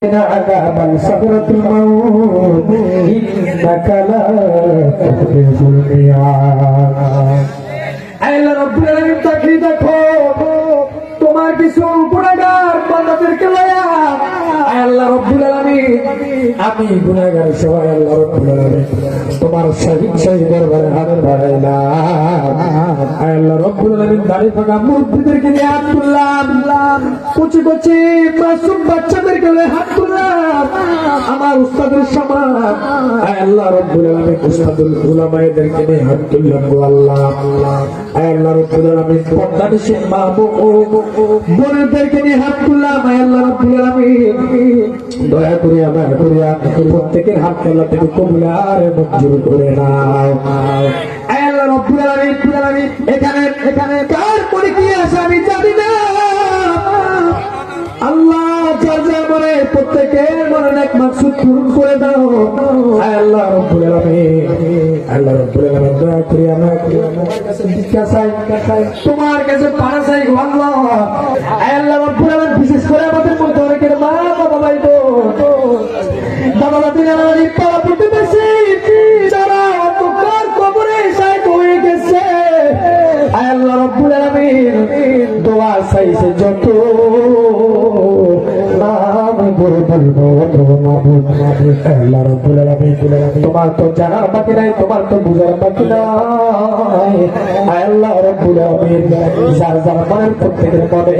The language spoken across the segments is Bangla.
عذاب سكرة الموت إنك لا تخلف الميعاد আল্লাহ রাব্বুল আলামিন তাকে দেখো তোমার কিছু গুনাহগার বান্দাদেরকে লয়া আল্লাহ রাব্বুল আলামিন আমি গুনাহগার সবাই আল্লাহ রাব্বুল আলামিন তোমার শহীদ দরবারে হাত বাড়াইলাম আল্লাহ রাব্বুল আলামিন দাড়ি পাকা মুরব্বিদেরকে নিয়ে হাত তুললাম কুচি কুচি মাসুম বাচ্চাদেরকে নিয়ে হাত তুললাম আমার উস্তাদের সমান আল্লাহ রাব্বুল আলামিন উস্তাদুল উলামায়েদেরকে নিয়ে হাত তুললাম গো আল্লাহ আল্লাহ রাব্বুল আলামিন পর্দানিশীন মা বোনদেরকে নিয়ে হাত তুললাম আল্লাহ রাব্বুল আলামিন দয়া করে প্রত্যেকের হাত আল্লাহ থেকে কবুল আর মঞ্জুর করে নাও আল্লাহ রাব্বুল আলামিন এখানে কার পরে কি আছে আমি জানি না আল্লাহ যার মনে প্রত্যেকের মনে এক মাকসুদ পূরণ করে দাও আল্লাহ রাব্বুল আলামিন দয়া করে আমার কাছে ভিক্ষা চাই তোমার কাছে পানা চাই আল্লাহ আল্লাহ রাব্বুল আলামিন বিশেষ করে আমাদের মধ্যে অনেকের মা বাবা ভাই বাবা দাদি পাওয়া প্রতিবেশী যারা অন্ধকার কবরে শায়িত হয়ে গেছে আল্লাহ রাব্বুল আলামিন দোয়া চাইছে যত তোমার তো জানার বাকি নাই তোমার তো বুঝার বাকি নাই আল্লাহ রাব্বুল আলামিন যার যার মনের প্রত্যেকের মনে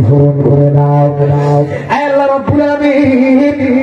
পূরণ করে নাও আল্লাহ রাব্বুল আলামিন